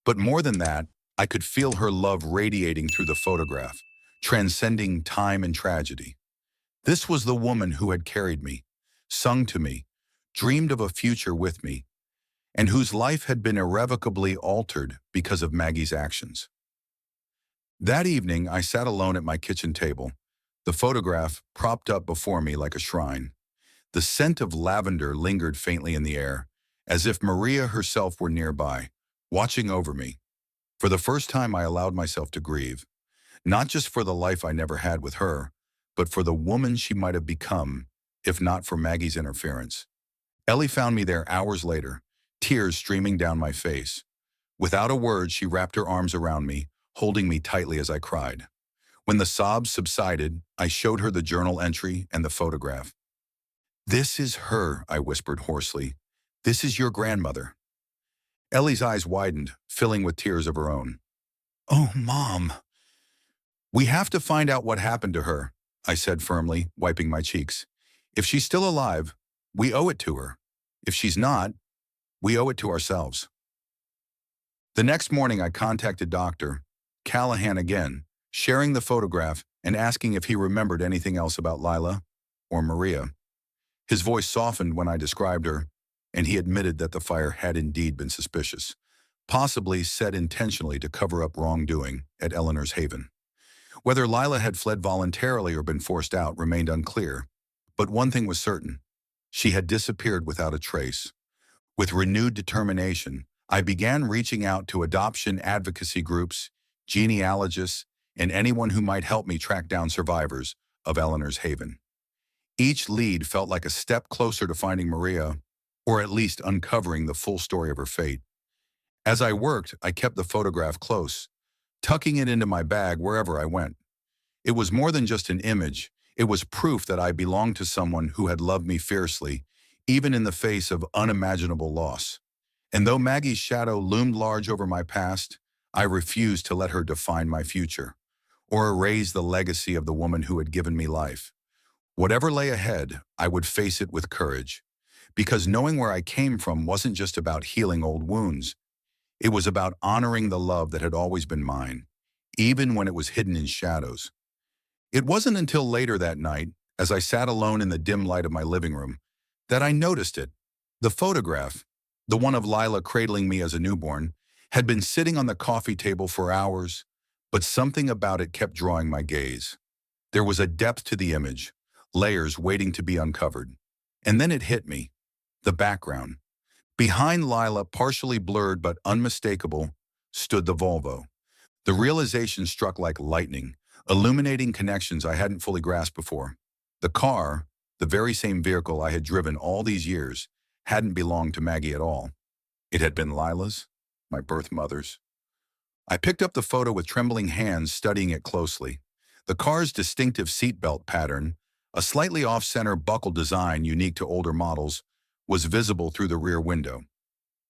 Speaker 1: But more than that, I could feel her love radiating through the photograph, transcending time and tragedy. This was the woman who had carried me, sung to me, dreamed of a future with me, and whose life had been irrevocably altered because of Maggie's actions. That evening, I sat alone at my kitchen table, the photograph propped up before me like a shrine. The scent of lavender lingered faintly in the air, as if Maria herself were nearby, watching over me. For the first time, I allowed myself to grieve, not just for the life I never had with her, but for the woman she might have become, if not for Maggie's interference. Ellie found me there hours later, tears streaming down my face. Without a word, she wrapped her arms around me, holding me tightly as I cried. When the sobs subsided, I showed her the journal entry and the photograph. "This is her," I whispered hoarsely. "This is your grandmother." Ellie's eyes widened, filling with tears of her own. "Oh, Mom." "We have to find out what happened to her," I said firmly, wiping my cheeks. "If she's still alive, we owe it to her. If she's not, we owe it to ourselves." The next morning, I contacted Dr. Callahan again, sharing the photograph and asking if he remembered anything else about Lila or Maria. His voice softened when I described her, and he admitted that the fire had indeed been suspicious, possibly set intentionally to cover up wrongdoing at Eleanor's Haven. Whether Lila had fled voluntarily or been forced out remained unclear, but one thing was certain: she had disappeared without a trace. With renewed determination, I began reaching out to adoption advocacy groups, genealogists, and anyone who might help me track down survivors of Eleanor's Haven. Each lead felt like a step closer to finding Maria, or at least uncovering the full story of her fate. As I worked, I kept the photograph close, tucking it into my bag wherever I went. It was more than just an image. It was proof that I belonged to someone who had loved me fiercely, even in the face of unimaginable loss. And though Maggie's shadow loomed large over my past, I refused to let her define my future, or erase the legacy of the woman who had given me life. Whatever lay ahead, I would face it with courage, because knowing where I came from wasn't just about healing old wounds. It was about honoring the love that had always been mine, even when it was hidden in shadows. It wasn't until later that night, as I sat alone in the dim light of my living room, that I noticed it. The photograph, the one of Lila cradling me as a newborn, had been sitting on the coffee table for hours, but something about it kept drawing my gaze. There was a depth to the image, layers waiting to be uncovered. And then it hit me. The background. Behind Lila, partially blurred but unmistakable, stood the Volvo. The realization struck like lightning, illuminating connections I hadn't fully grasped before. The car, the very same vehicle I had driven all these years, hadn't belonged to Maggie at all. It had been Lila's, my birth mother's. I picked up the photo with trembling hands, studying it closely. The car's distinctive seatbelt pattern, a slightly off-center buckle design unique to older models, was visible through the rear window.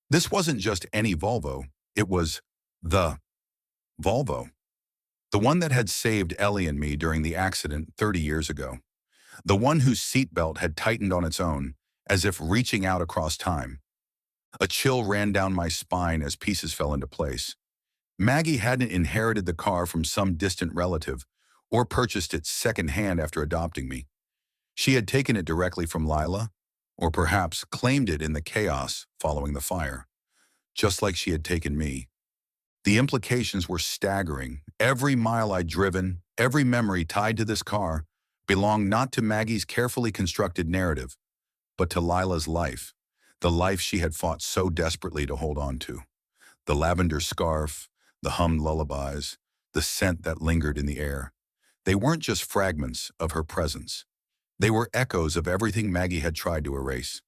Speaker 1: This wasn't just any Volvo, it was the Volvo. The one that had saved Ellie and me during the accident 30 years ago. The one whose seatbelt had tightened on its own, as if reaching out across time. A chill ran down my spine as pieces fell into place. Maggie hadn't inherited the car from some distant relative or purchased it secondhand after adopting me. She had taken it directly from Lila, or perhaps claimed it in the chaos following the fire, just like she had taken me. The implications were staggering. Every mile I'd driven, every memory tied to this car, belonged not to Maggie's carefully constructed narrative, but to Lila's life, the life she had fought so desperately to hold on to. The lavender scarf, the hummed lullabies, the scent that lingered in the air. They weren't just fragments of her presence. They were echoes of everything Maggie had tried to erase.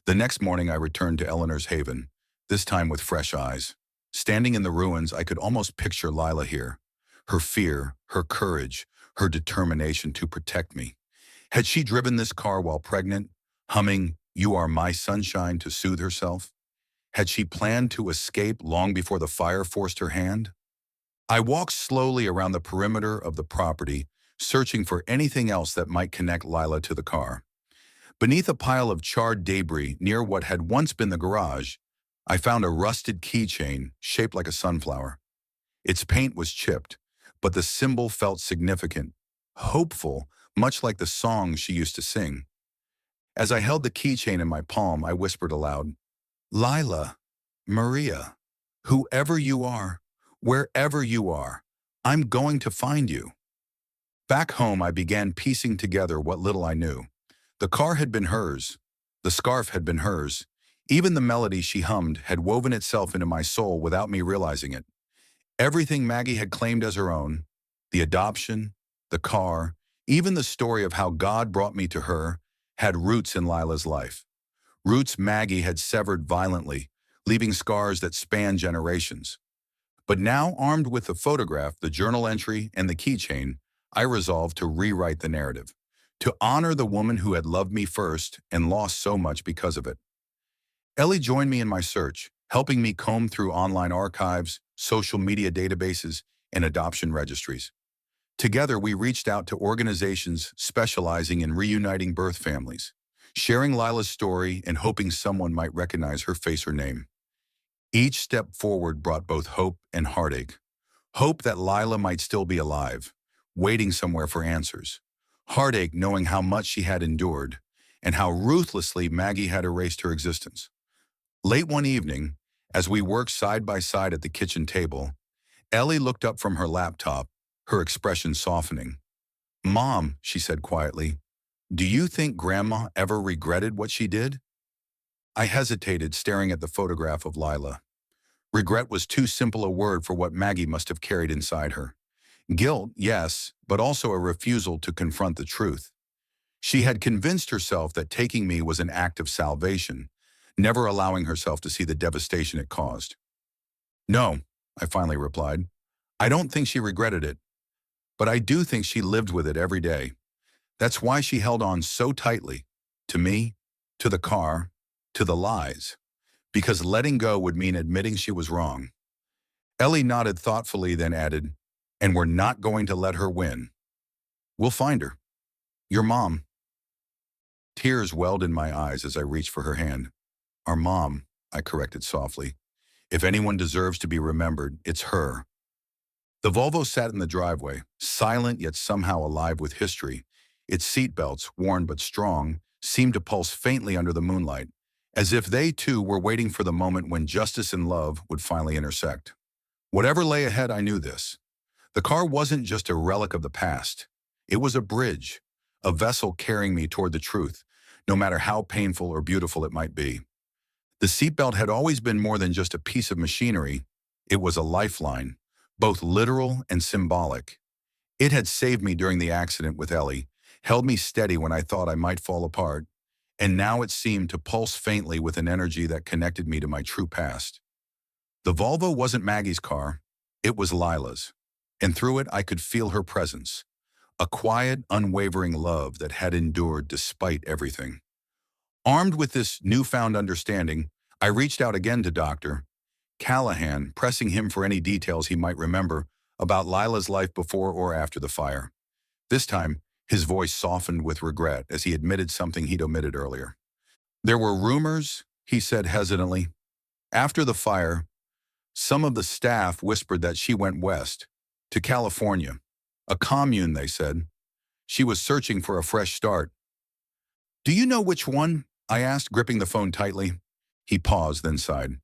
Speaker 1: The next morning I returned to Eleanor's Haven, this time with fresh eyes. Standing in the ruins, I could almost picture Lila here. Her fear, her courage, her determination to protect me. Had she driven this car while pregnant, humming "You Are My Sunshine" to soothe herself? Had she planned to escape long before the fire forced her hand? I walked slowly around the perimeter of the property, searching for anything else that might connect Lila to the car. Beneath a pile of charred debris near what had once been the garage, I found a rusted keychain shaped like a sunflower. Its paint was chipped, but the symbol felt significant, hopeful, much like the songs she used to sing. As I held the keychain in my palm, I whispered aloud, "Lila, Maria, whoever you are, wherever you are, I'm going to find you." Back home, I began piecing together what little I knew. The car had been hers. The scarf had been hers. Even the melody she hummed had woven itself into my soul without me realizing it. Everything Maggie had claimed as her own, the adoption, the car, even the story of how God brought me to her, had roots in Lila's life. Roots Maggie had severed violently, leaving scars that spanned generations. But now, armed with the photograph, the journal entry, and the keychain, I resolved to rewrite the narrative, to honor the woman who had loved me first and lost so much because of it. Ellie joined me in my search, helping me comb through online archives, social media databases, and adoption registries. Together, we reached out to organizations specializing in reuniting birth families, sharing Lila's story and hoping someone might recognize her face or name. Each step forward brought both hope and heartache. Hope that Lila might still be alive, waiting somewhere for answers. Heartache knowing how much she had endured, and how ruthlessly Maggie had erased her existence. Late one evening, as we worked side by side at the kitchen table, Ellie looked up from her laptop, her expression softening. "Mom," she said quietly, "do you think Grandma ever regretted what she did?" I hesitated, staring at the photograph of Lila. Regret was too simple a word for what Maggie must have carried inside her. Guilt, yes, but also a refusal to confront the truth. She had convinced herself that taking me was an act of salvation, never allowing herself to see the devastation it caused. "No," I finally replied. "I don't think she regretted it, but I do think she lived with it every day. That's why she held on so tightly, to me, to the car, to the lies, because letting go would mean admitting she was wrong." Ellie nodded thoughtfully, then added, "And we're not going to let her win. We'll find her. Your mom." Tears welled in my eyes as I reached for her hand. "Our mom," I corrected softly. "If anyone deserves to be remembered, it's her." The Volvo sat in the driveway, silent yet somehow alive with history. Its seatbelts, worn but strong, seemed to pulse faintly under the moonlight, as if they too were waiting for the moment when justice and love would finally intersect. Whatever lay ahead, I knew this. The car wasn't just a relic of the past. It was a bridge, a vessel carrying me toward the truth, no matter how painful or beautiful it might be. The seatbelt had always been more than just a piece of machinery. It was a lifeline, both literal and symbolic. It had saved me during the accident with Ellie, held me steady when I thought I might fall apart, and now it seemed to pulse faintly with an energy that connected me to my true past. The Volvo wasn't Maggie's car, it was Lila's, and through it I could feel her presence, a quiet, unwavering love that had endured despite everything. Armed with this newfound understanding, I reached out again to Dr. Callahan, pressing him for any details he might remember about Lila's life before or after the fire. This time, his voice softened with regret as he admitted something he'd omitted earlier. There were rumors, he said hesitantly. After the fire, some of the staff whispered that she went west, to California. A commune, they said. She was searching for a fresh start. Do you know which one? I asked, gripping the phone tightly. He paused, then sighed.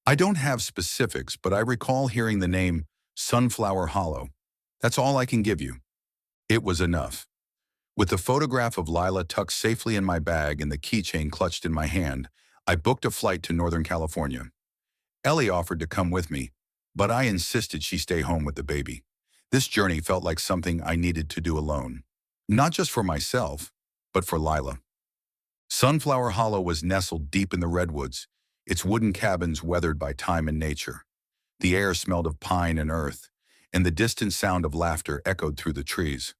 Speaker 1: I don't have specifics, but I recall hearing the name Sunflower Hollow. That's all I can give you. It was enough. With the photograph of Lila tucked safely in my bag and the keychain clutched in my hand, I booked a flight to Northern California. Ellie offered to come with me, but I insisted she stay home with the baby. This journey felt like something I needed to do alone. Not just for myself, but for Lila. Sunflower Hollow was nestled deep in the redwoods, its wooden cabins weathered by time and nature. The air smelled of pine and earth, and the distant sound of laughter echoed through the trees.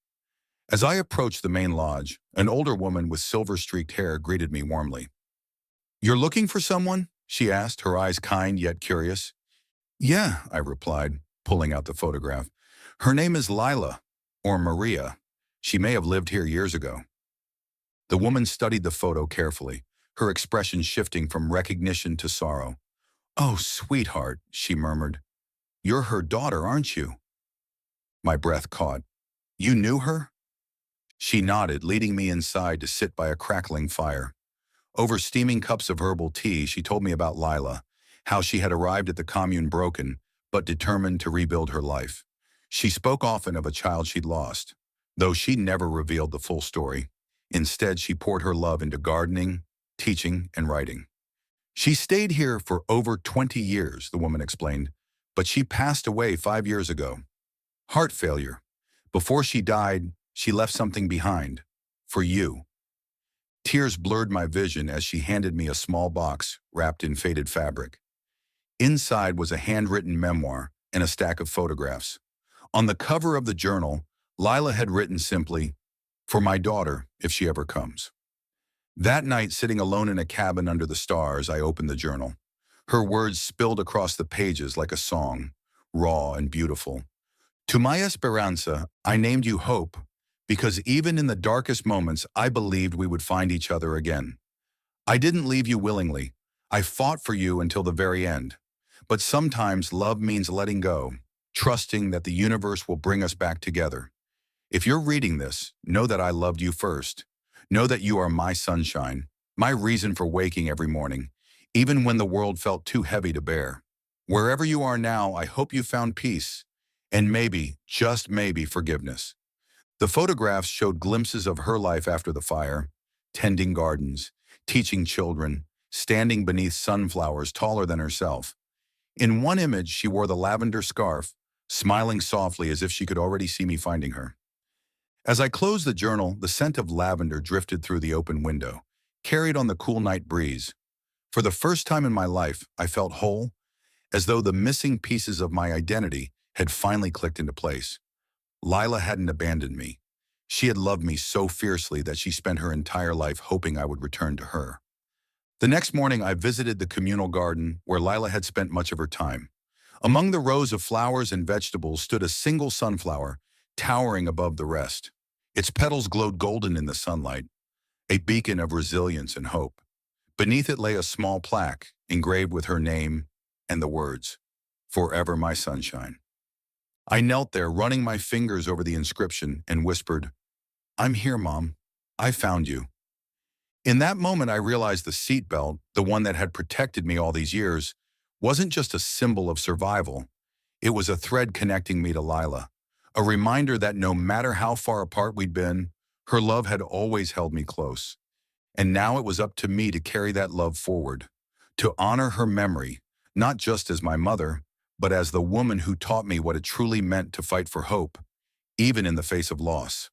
Speaker 1: As I approached the main lodge, an older woman with silver-streaked hair greeted me warmly. "You're looking for someone?" she asked, her eyes kind yet curious. "Yeah," I replied, pulling out the photograph. "Her name is Lila, or Maria. She may have lived here years ago." The woman studied the photo carefully, her expression shifting from recognition to sorrow. "Oh, sweetheart," she murmured. "You're her daughter, aren't you?" My breath caught. "You knew her?" She nodded, leading me inside to sit by a crackling fire. Over steaming cups of herbal tea, she told me about Lila, how she had arrived at the commune broken, but determined to rebuild her life. She spoke often of a child she'd lost, though she never revealed the full story. Instead, she poured her love into gardening, teaching, and writing. She stayed here for over 20 years, the woman explained, but she passed away 5 years ago. Heart failure. Before she died, she left something behind. For you. Tears blurred my vision as she handed me a small box wrapped in faded fabric. Inside was a handwritten memoir and a stack of photographs. On the cover of the journal, Lila had written simply, "For my daughter, if she ever comes." That night, sitting alone in a cabin under the stars, I opened the journal. Her words spilled across the pages like a song, raw and beautiful. "To my Esperanza, I named you Hope, because even in the darkest moments, I believed we would find each other again. I didn't leave you willingly. I fought for you until the very end. But sometimes love means letting go, trusting that the universe will bring us back together. If you're reading this, know that I loved you first. Know that you are my sunshine, my reason for waking every morning, even when the world felt too heavy to bear. Wherever you are now, I hope you found peace, and maybe, just maybe, forgiveness." The photographs showed glimpses of her life after the fire, tending gardens, teaching children, standing beneath sunflowers taller than herself. In one image, she wore the lavender scarf, smiling softly as if she could already see me finding her. As I closed the journal, the scent of lavender drifted through the open window, carried on the cool night breeze. For the first time in my life, I felt whole, as though the missing pieces of my identity had finally clicked into place. Lila hadn't abandoned me. She had loved me so fiercely that she spent her entire life hoping I would return to her. The next morning, I visited the communal garden where Lila had spent much of her time. Among the rows of flowers and vegetables stood a single sunflower, towering above the rest. Its petals glowed golden in the sunlight, a beacon of resilience and hope. Beneath it lay a small plaque, engraved with her name and the words, "Forever my sunshine." I knelt there, running my fingers over the inscription, and whispered, "I'm here, Mom. I found you." In that moment, I realized the seatbelt, the one that had protected me all these years, wasn't just a symbol of survival. It was a thread connecting me to Lila, a reminder that no matter how far apart we'd been, her love had always held me close. And now it was up to me to carry that love forward, to honor her memory, not just as my mother, but as the woman who taught me what it truly meant to fight for hope, even in the face of loss.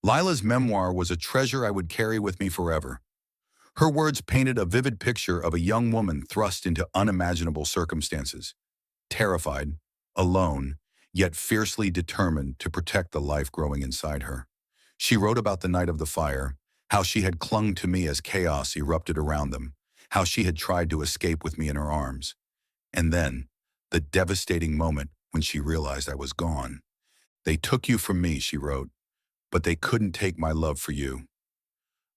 Speaker 1: Lila's memoir was a treasure I would carry with me forever. Her words painted a vivid picture of a young woman thrust into unimaginable circumstances, terrified, alone, yet fiercely determined to protect the life growing inside her. She wrote about the night of the fire, how she had clung to me as chaos erupted around them, how she had tried to escape with me in her arms. And then, the devastating moment when she realized I was gone. "They took you from me," she wrote, "but they couldn't take my love for you."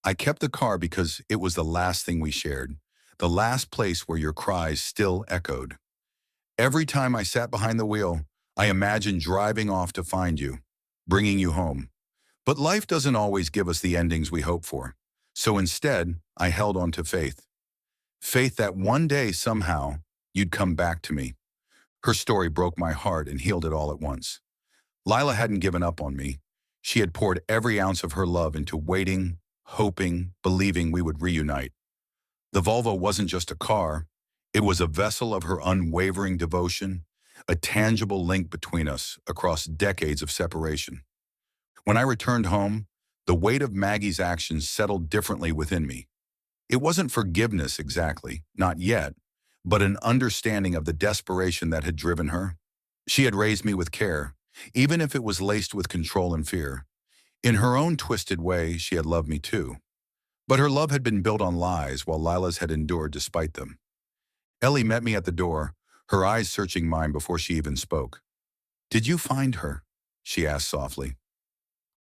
Speaker 1: I kept the car because it was the last thing we shared, the last place where your cries still echoed. Every time I sat behind the wheel, I imagined driving off to find you, bringing you home. But life doesn't always give us the endings we hope for. So instead, I held on to faith. Faith that one day, somehow, you'd come back to me. Her story broke my heart and healed it all at once. Lila hadn't given up on me. She had poured every ounce of her love into waiting, hoping, believing we would reunite. The Volvo wasn't just a car. It was a vessel of her unwavering devotion, a tangible link between us across decades of separation. When I returned home, the weight of Maggie's actions settled differently within me. It wasn't forgiveness exactly, not yet, but an understanding of the desperation that had driven her. She had raised me with care, even if it was laced with control and fear. In her own twisted way, she had loved me too. But her love had been built on lies, while Lila's had endured despite them. Ellie met me at the door, her eyes searching mine before she even spoke. "Did you find her?" she asked softly.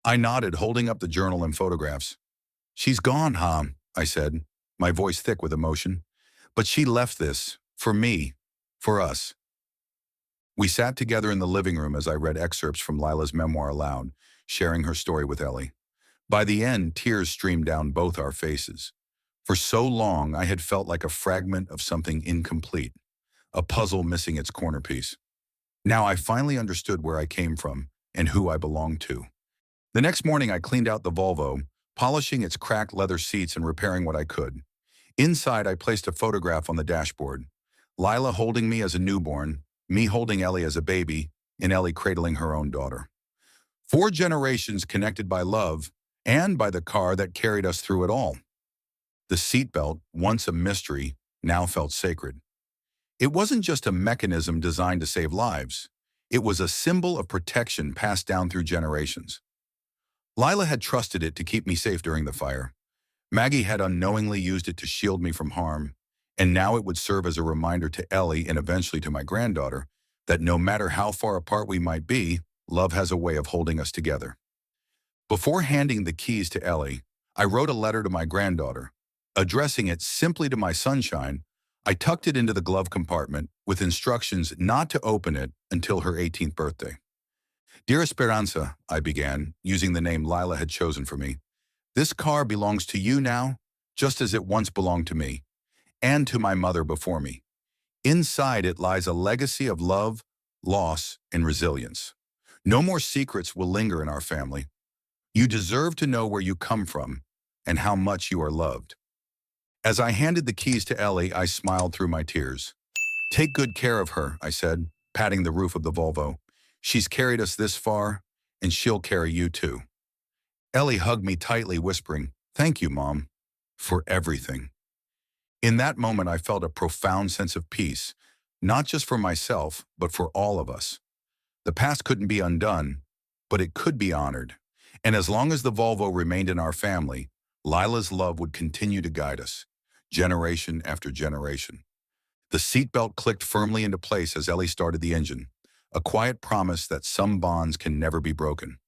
Speaker 1: I nodded, holding up the journal and photographs. "She's gone, Ham," I said, my voice thick with emotion. "But she left this, for me, for us." We sat together in the living room as I read excerpts from Lila's memoir aloud, sharing her story with Ellie. By the end, tears streamed down both our faces. For so long, I had felt like a fragment of something incomplete, a puzzle missing its corner piece. Now I finally understood where I came from and who I belonged to. The next morning, I cleaned out the Volvo, polishing its cracked leather seats and repairing what I could. Inside, I placed a photograph on the dashboard. Lila holding me as a newborn, me holding Ellie as a baby, and Ellie cradling her own daughter. 4 generations connected by love and by the car that carried us through it all. The seatbelt, once a mystery, now felt sacred. It wasn't just a mechanism designed to save lives. It was a symbol of protection passed down through generations. Lila had trusted it to keep me safe during the fire. Maggie had unknowingly used it to shield me from harm, and now it would serve as a reminder to Ellie and eventually to my granddaughter that no matter how far apart we might be, love has a way of holding us together. Before handing the keys to Ellie, I wrote a letter to my granddaughter. Addressing it simply to my sunshine, I tucked it into the glove compartment with instructions not to open it until her 18th birthday. "Dear Esperanza," I began, using the name Lila had chosen for me, "this car belongs to you now, just as it once belonged to me, and to my mother before me. Inside it lies a legacy of love, loss, and resilience. No more secrets will linger in our family. You deserve to know where you come from and how much you are loved." As I handed the keys to Ellie, I smiled through my tears. "Take good care of her," I said, patting the roof of the Volvo. "She's carried us this far, and she'll carry you too." Ellie hugged me tightly, whispering, "Thank you, Mom, for everything." In that moment, I felt a profound sense of peace, not just for myself, but for all of us. The past couldn't be undone, but it could be honored. And as long as the Volvo remained in our family, Lila's love would continue to guide us, generation after generation. The seatbelt clicked firmly into place as Ellie started the engine, a quiet promise that some bonds can never be broken.